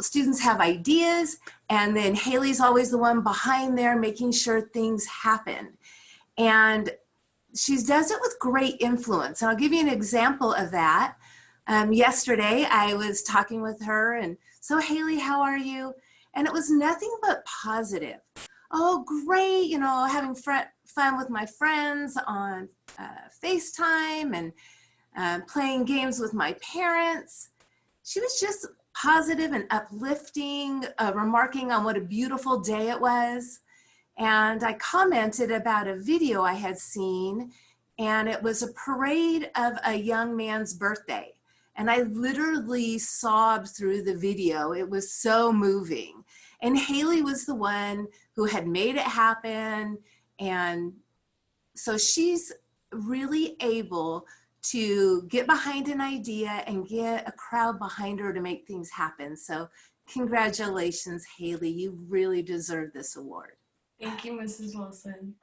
Students have ideas, and then Haley's always the one behind there making sure things happen. And she does it with great influence. And I'll give you an example of that. Yesterday, I was talking with her and, so Haley, how are you? And it was nothing but positive. Oh, great, you know, having fun with my friends on FaceTime and playing games with my parents. She was just positive and uplifting, remarking on what a beautiful day it was. And I commented about a video I had seen, and it was a parade of a young man's birthday. And I literally sobbed through the video. It was so moving. And Haley was the one who had made it happen. And so she's really able to get behind an idea and get a crowd behind her to make things happen. So Congratulations, Haley. You really deserve this award. Thank you, Mrs. Wilson.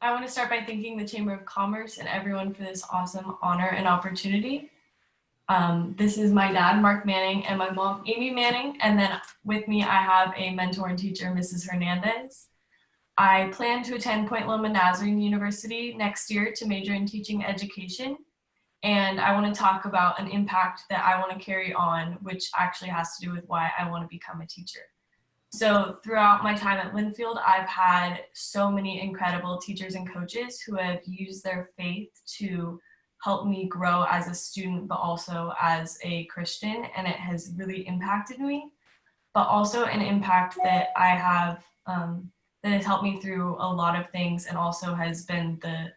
I want to start by thanking the Chamber of Commerce and everyone for this awesome honor and opportunity. This is my dad, Mark Manning, and my mom, Aimee Manning, and then with me I have a mentor and teacher, Mrs. Hernandez. I plan to attend Point Loma Nazarene University next year to major in teaching education, and I want to talk about an impact that I want to carry on, which actually has to do with why I want to become a teacher. So throughout my time at Linfield, I've had so many incredible teachers and coaches who have used their faith to help me grow as a student, but also as a Christian, and it has really impacted me, but also an impact that I have that has helped me through a lot of things, and also has been the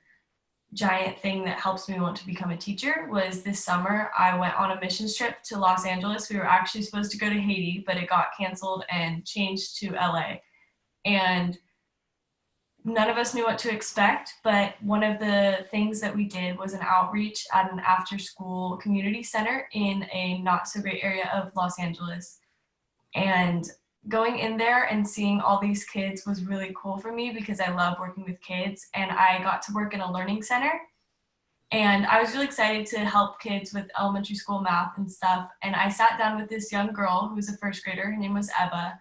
giant thing that helps me want to become a teacher. Was this summer I went on a mission trip to Los Angeles. We were actually supposed to go to Haiti, but it got canceled and changed to LA. And none of us knew what to expect, but one of the things that we did was an outreach at an after-school community center in a not so great area of Los Angeles. And going in there and seeing all these kids was really cool for me because I love working with kids, and I got to work in a learning center. And I was really excited to help kids with elementary school math and stuff. And I sat down with this young girl who was a first grader. Her name was Eva.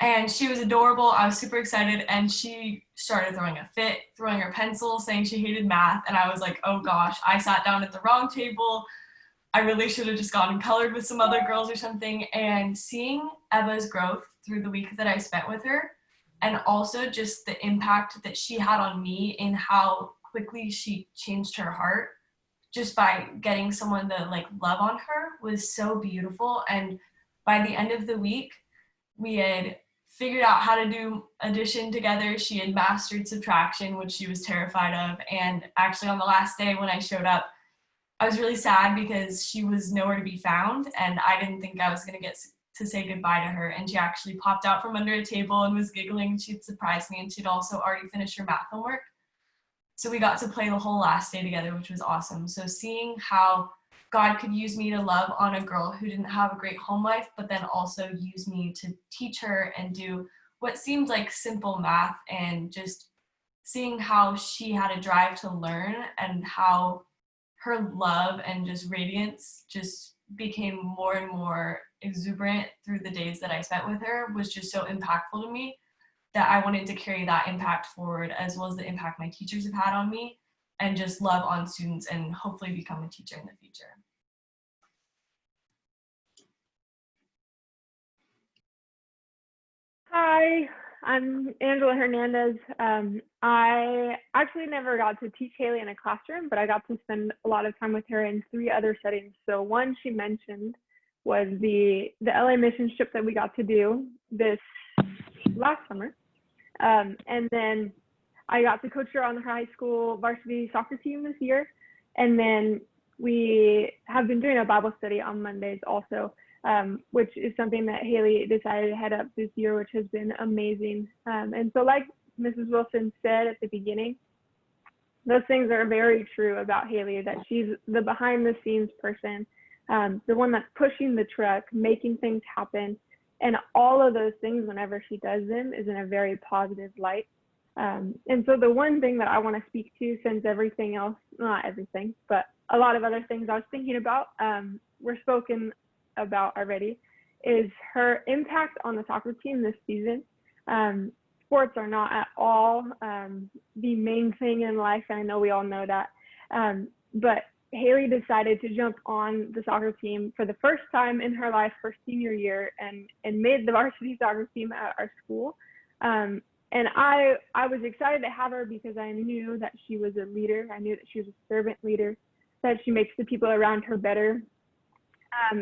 And she was adorable. I was super excited. And she started throwing a fit, throwing her pencil, saying she hated math. And I was like, oh gosh, I sat down at the wrong table. I really should have just gone and colored with some other girls or something. And seeing Eva's growth through the week that I spent with her, and also just the impact that she had on me in how quickly she changed her heart just by getting someone to like love on her, was so beautiful. And by the end of the week, we had figured out how to do addition together. She had mastered subtraction, which she was terrified of. And actually on the last day when I showed up, I was really sad because she was nowhere to be found, and I didn't think I was going to get to say goodbye to her. And she actually popped out from under a table and was giggling. She'd surprised me, and she'd also already finished her math homework. So we got to play the whole last day together, which was awesome. So seeing how God could use me to love on a girl who didn't have a great home life, but then also use me to teach her and do what seemed like simple math, and just seeing how she had a drive to learn and how her love and just radiance just became more and more exuberant through the days that I spent with her was just so impactful to me that I wanted to carry that impact forward, as well as the impact my teachers have had on me, and just love on students and hopefully become a teacher in the future. Hi, I'm Angela Hernandez. I actually never got to teach Haley in a classroom, but I got to spend a lot of time with her in 3 other settings. So one she mentioned was the LA mission trip that we got to do this last summer. And then I got to coach her on her high school varsity soccer team this year. And then we have been doing a Bible study on Mondays also, which is something that Haley decided to head up this year, which has been amazing. And so like Mrs. Wilson said at the beginning, those things are very true about Haley, that she's the behind the scenes person, the one that's pushing the truck, making things happen. And all of those things, whenever she does them, is in a very positive light. And so the one thing that I want to speak to, since everything else, not everything, but a lot of other things I was thinking about were spoken about already, is her impact on the soccer team this season. Sports are not at all the main thing in life, and I know we all know that. But Haley decided to jump on the soccer team for the first time in her life for senior year, and made the varsity soccer team at our school. And I was excited to have her because I knew that she was a leader. I knew that she was a servant leader, that she makes the people around her better.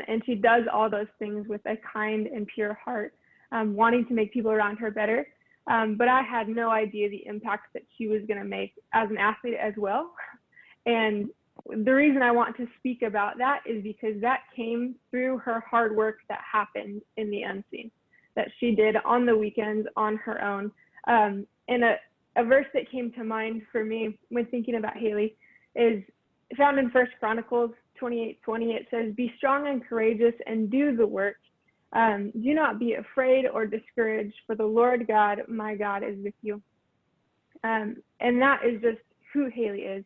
And she does all those things with a kind and pure heart, wanting to make people around her better. But I had no idea the impact that she was going to make as an athlete as well. And the reason I want to speak about that is because that came through her hard work that happened in the unseen, that she did on the weekends on her own. And a verse that came to mind for me when thinking about Haley is found in 1 Chronicles 28:20. It says, "Be strong and courageous and do the work. Do not be afraid or discouraged, for the Lord God, my God, is with you. And that is just who Haley is.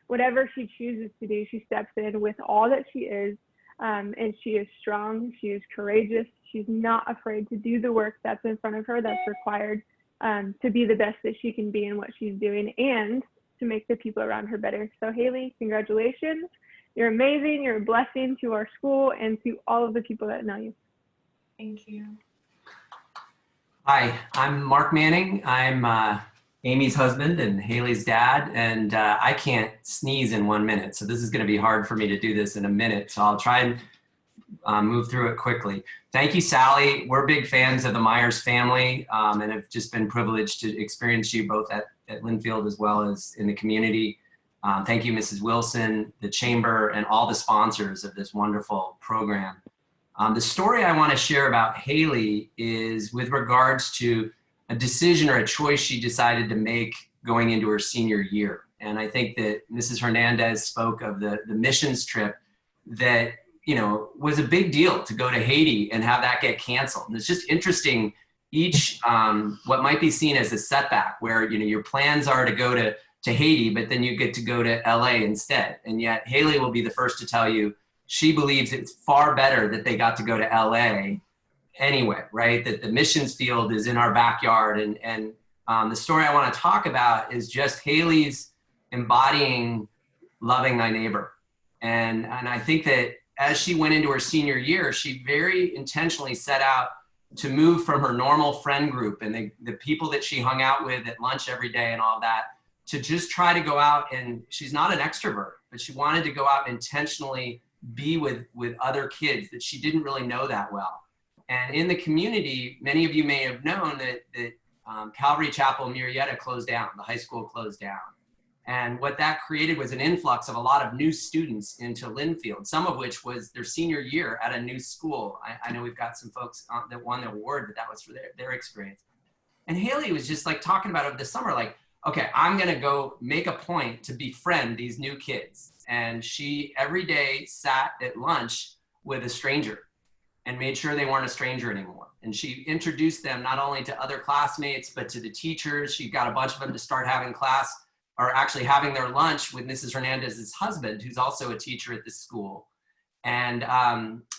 Whatever she chooses to do, she steps in with all that she is, and she is strong, she is courageous, she's not afraid to do the work that's in front of her, that's required to be the best that she can be in what she's doing and to make the people around her better. So Haley, congratulations. You're amazing. You're a blessing to our school and to all of the people that know you. Thank you. Hi, I'm Mark Manning. I'm Amy's husband and Haley's dad, and I can't sneeze in 1 minute, so this is going to be hard for me to do this in a minute, so I'll try and move through it quickly. Thank you, Sally. We're big fans of the Myers family, and have just been privileged to experience you both at Linfield as well as in the community. Thank you, Mrs. Wilson, the Chamber, and all the sponsors of this wonderful program. The story I want to share about Haley is with regards to a decision or a choice she decided to make going into her senior year. And I think that Mrs. Hernandez spoke of the missions trip that, you know, was a big deal to go to Haiti and have that get canceled. And it's just interesting, each, what might be seen as a setback where, you know, your plans are to go to Haiti, but then you get to go to LA instead. And yet Haley will be the first to tell you she believes it's far better that they got to go to LA anyway, right? That the missions field is in our backyard. And the story I want to talk about is just Haley's embodying loving thy neighbor. And I think that as she went into her senior year, she very intentionally set out to move from her normal friend group and the people that she hung out with at lunch every day and all that, to just try to go out, and she's not an extrovert, but she wanted to go out and intentionally be with other kids that she didn't really know that well. And in the community, many of you may have known that Calvary Chapel Murrieta closed down, the high school closed down. And what that created was an influx of a lot of new students into Linfield, some of which was their senior year at a new school. I know we've got some folks that won the award, but that was for their experience. And Haley was just like talking about over the summer, like, okay, I'm gonna go make a point to befriend these new kids. And she every day sat at lunch with a stranger and made sure they weren't a stranger anymore. And she introduced them not only to other classmates, but to the teachers. She got a bunch of them to start having class, or actually having their lunch with Mrs. Hernandez's husband, who's also a teacher at this school. And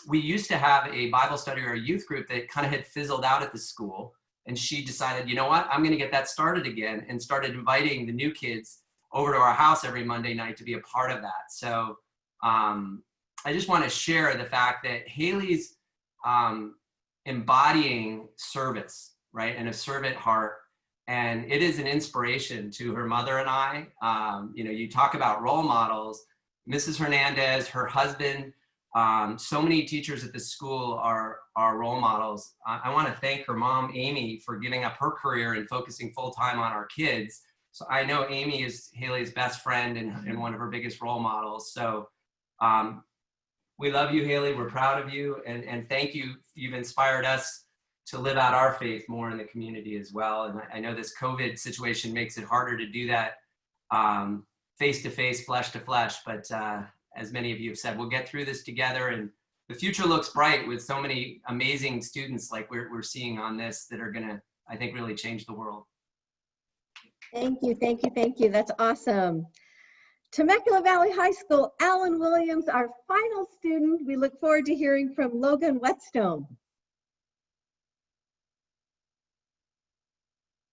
we used to have a Bible study or a youth group that kind of had fizzled out at the school. And she decided, you know what, I'm gonna get that started again, and started inviting the new kids over to our house every Monday night to be a part of that. So I just wanna share the fact that Haley's embodying service, right? And a servant heart. And it is an inspiration to her mother and I. You know, you talk about role models, Mrs. Hernandez, her husband, so many teachers at the school are role models. I want to thank her mom, Amy, for giving up her career and focusing full-time on our kids. So I know Amy is Haley's best friend and one of her biggest role models. So we love you, Haley. We're proud of you. And thank you. You've inspired us to live out our faith more in the community as well. And I know this COVID situation makes it harder to do that face-to-face, flesh-to-flesh, but as many of you have said, we'll get through this together, and the future looks bright with so many amazing students like we're seeing on this that are gonna, I think, really change the world. Thank you, thank you, thank you. That's awesome. Temecula Valley High School, Alan Williams, our final student. We look forward to hearing from Logan Whetstone.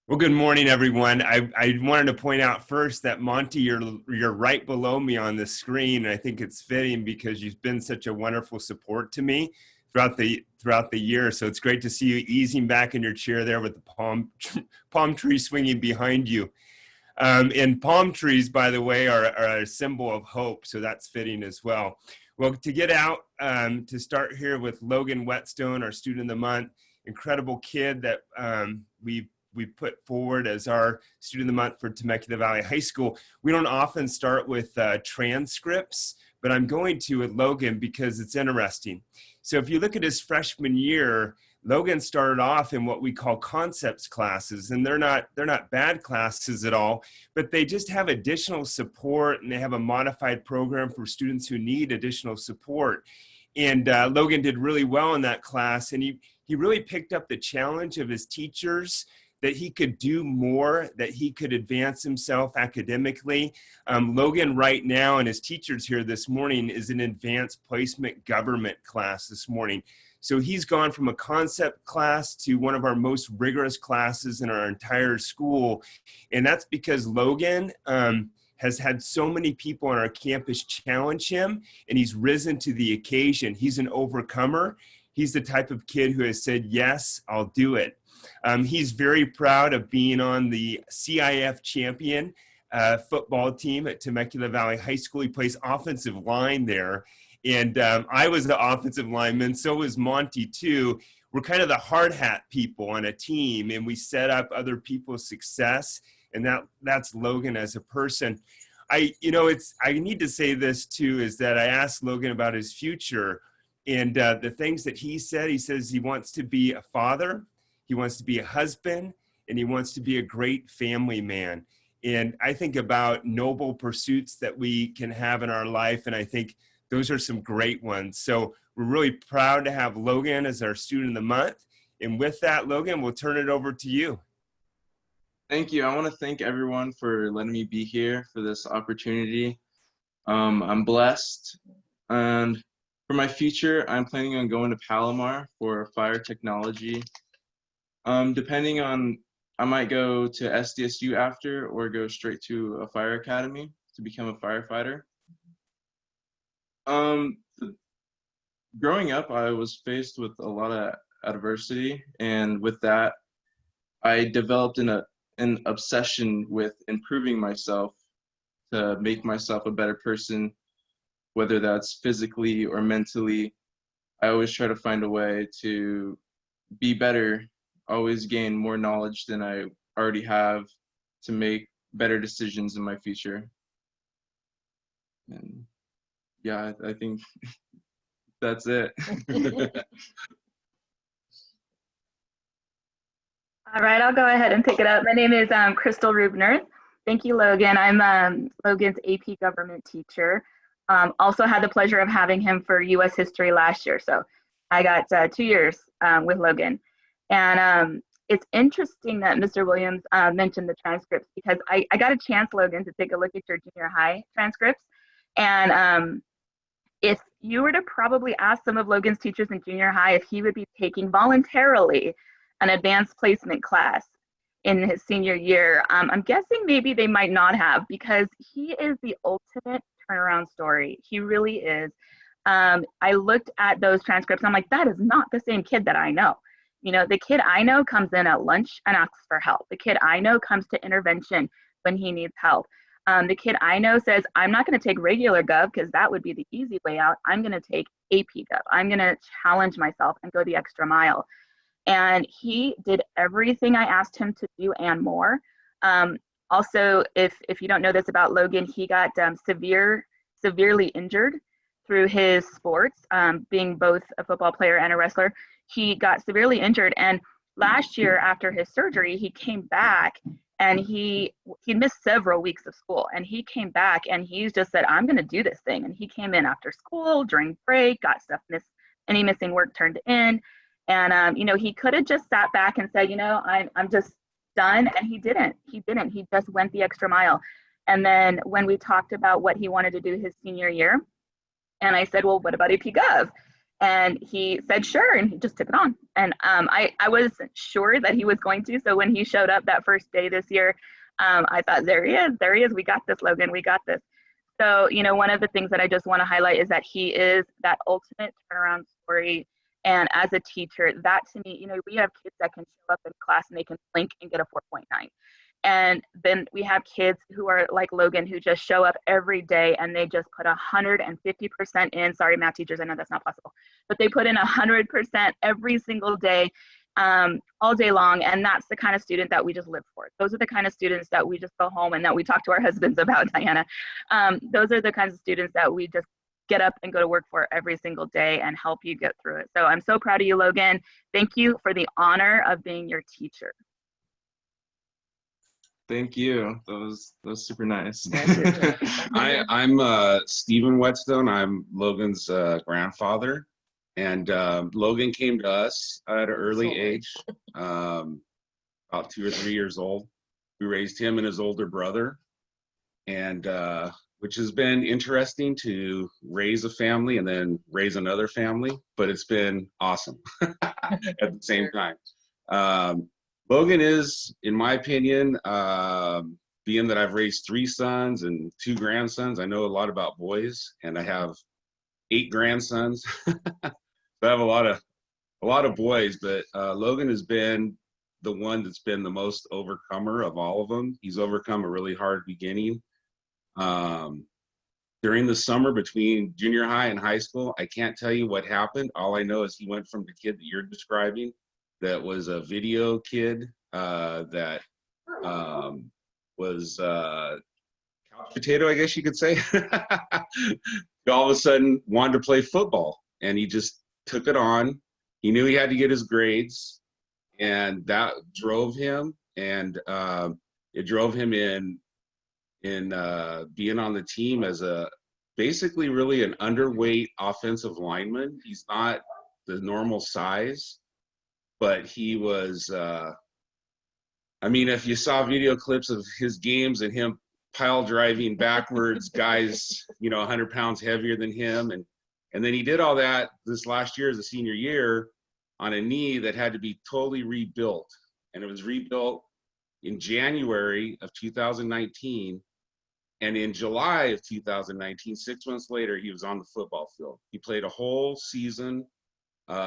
Well, good morning, everyone. I wanted to point out first that Monty, you're right below me on the screen. And I think it's fitting because you've been such a wonderful support to me throughout the year. So it's great to see you easing back in your chair there with the palm tree swinging behind you. And palm trees, by the way, are a symbol of hope. So that's fitting as well. Well, to get out, to start here with Logan Whetstone, our student of the month, incredible kid that we put forward as our student of the month for Temecula Valley High School. We don't often start with transcripts, but I'm going to with Logan because it's interesting. So if you look at his freshman year, Logan started off in what we call concepts classes, and they're not bad classes at all, but they just have additional support, and they have a modified program for students who need additional support. And Logan did really well in that class, and he really picked up the challenge of his teachers, that he could do more, that he could advance himself academically. Logan right now, and his teachers here this morning, is an advanced placement government class this morning. So he's gone from a concept class to one of our most rigorous classes in our entire school. And that's because Logan has had so many people on our campus challenge him, and he's risen to the occasion. He's an overcomer. He's the type of kid who has said, yes, I'll do it. He's very proud of being on the CIF champion football team at Temecula Valley High School. He plays offensive line there. And I was the offensive lineman, so was Monty too. We're kind of the hard hat people on a team, and we set up other people's success. And that's Logan as a person. I need to say this too, is that I asked Logan about his future, and the things that he says he wants to be a father, he wants to be a husband, and he wants to be a great family man. And I think about noble pursuits that we can have in our life, and I think those are some great ones. So we're really proud to have Logan as our student of the month. And with that, Logan, we'll turn it over to you. Thank you. I want to thank everyone for letting me be here for this opportunity. I'm blessed. And for my future, I'm planning on going to Palomar for fire technology. Depending on, I might go to SDSU after or go straight to a fire academy to become a firefighter. Growing up, I was faced with a lot of adversity, and with that, I developed an obsession with improving myself to make myself a better person, whether that's physically or mentally. I always try to find a way to be better, always gain more knowledge than I already have to make better decisions in my future. And yeah, I think that's it. All right, I'll go ahead and pick it up. My name is Crystal Rubnerth. Thank you, Logan. I'm Logan's AP government teacher. Also had the pleasure of having him for US history last year. So I got 2 years with Logan. And it's interesting that Mr. Williams mentioned the transcripts, because I got a chance, Logan, to take a look at your junior high transcripts. And if you were to probably ask some of Logan's teachers in junior high if he would be taking voluntarily an advanced placement class in his senior year, I'm guessing maybe they might not have, because he is the ultimate turnaround story. He really is. I looked at those transcripts. I'm like, that is not the same kid that I know. You know, the kid I know comes in at lunch and asks for help. The kid I know comes to intervention when he needs help. The kid I know says, I'm not going to take regular Gov because that would be the easy way out. I'm going to take AP Gov. I'm going to challenge myself and go the extra mile. And he did everything I asked him to do and more. Also, if you don't know this about Logan, he got severely injured through his sports, being both a football player and a wrestler. He got severely injured, and last year after his surgery, he came back and he missed several weeks of school, and he came back and he just said, I'm going to do this thing. And he came in after school during break, got stuff any missing work turned in. And, you know, he could have just sat back and said, you know, I'm just done. And he didn't. He just went the extra mile. And then when we talked about what he wanted to do his senior year, and I said, well, what about AP Gov? And he said, sure. And he just took it on. And I wasn't sure that he was going to. So when he showed up that first day this year, I thought, there he is. We got this, Logan. We got this. So, you know, one of the things that I just want to highlight is that he is that ultimate turnaround story. And as a teacher, that to me, you know, we have kids that can show up in class and they can blink and get a 4.9. And then we have kids who are like Logan, who just show up every day and they just put 150% in. Sorry, math teachers, I know that's not possible, but they put in 100% every single day, all day long. And that's the kind of student that we just live for. Those are the kind of students that we just go home and that we talk to our husbands about, Diana. Those are the kinds of students that we just get up and go to work for every single day and help you get through it. So I'm so proud of you, Logan. Thank you for the honor of being your teacher. Thank you. That was super nice. I'm Stephen Whetstone. I'm Logan's grandfather. And Logan came to us at an early age, about 2 or 3 years old. We raised him and his older brother, and which has been interesting to raise a family and then raise another family, but it's been awesome at the same time. Logan is, in my opinion, being that I've raised 3 sons and 2 grandsons, I know a lot about boys, and I have 8 grandsons. So I have a lot of boys, but Logan has been the one that's been the most overcomer of all of them. He's overcome a really hard beginning. During the summer between junior high and high school, I can't tell you what happened. All I know is he went from the kid that you're describing, that was a video kid, that was couch potato, I guess you could say. All of a sudden wanted to play football, and he just took it on. He knew he had to get his grades, and that drove him, and it drove him in being on the team as basically really an underweight offensive lineman. He's not the normal size, but he was, I mean, if you saw video clips of his games and him pile driving backwards, guys, 100 pounds heavier than him. And then he did all that this last year as a senior year on a knee that had to be totally rebuilt. And it was rebuilt in January of 2019. And in July of 2019, 6 months later, he was on the football field. He played a whole season,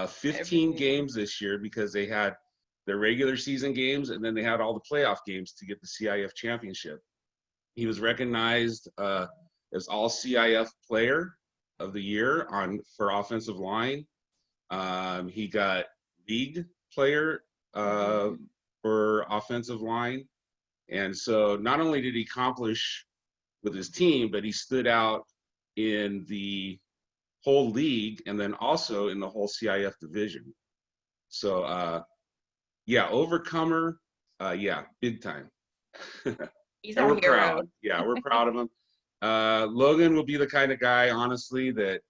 15 games this year, because they had their regular season games and then they had all the playoff games to get the CIF championship. He was recognized as all CIF player of the year for offensive line. He got league player for offensive line. And so not only did he accomplish with his team, but he stood out in the whole league and then also in the whole CIF division. So yeah, overcomer, yeah, big time. He's our hero. Proud. Yeah, we're proud of him. Logan will be the kind of guy, honestly, that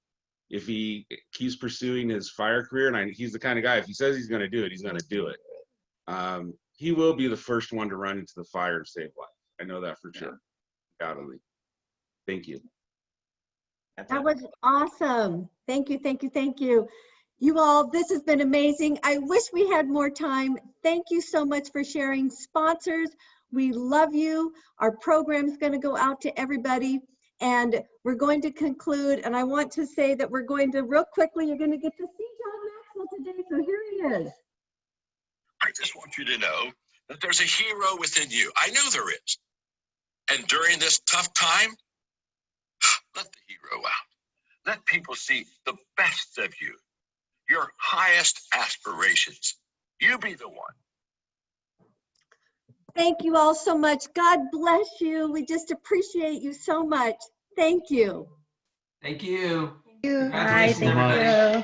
if he keeps pursuing his fire career, and he's the kind of guy, if he says he's going to do it, he's going to do it. He will be the first one to run into the fire to save life. I know that for sure. Undoubtedly. Thank you. That was awesome. Thank you, thank you, thank you. You all, this has been amazing. I wish we had more time. Thank you so much for sharing. Sponsors, we love you. Our program is going to go out to everybody, and we're going to conclude. And I want to say that we're going to, real quickly, you're going to get to see John Maxwell today. So here he is. I just want you to know that there's a hero within you. I know there is. And during this tough time, let the hero out. Let people see the best of you, your highest aspirations. You be the one. Thank you all so much. God bless you. We just appreciate you so much. Thank you. Thank you. Thank you. Congratulations, everybody.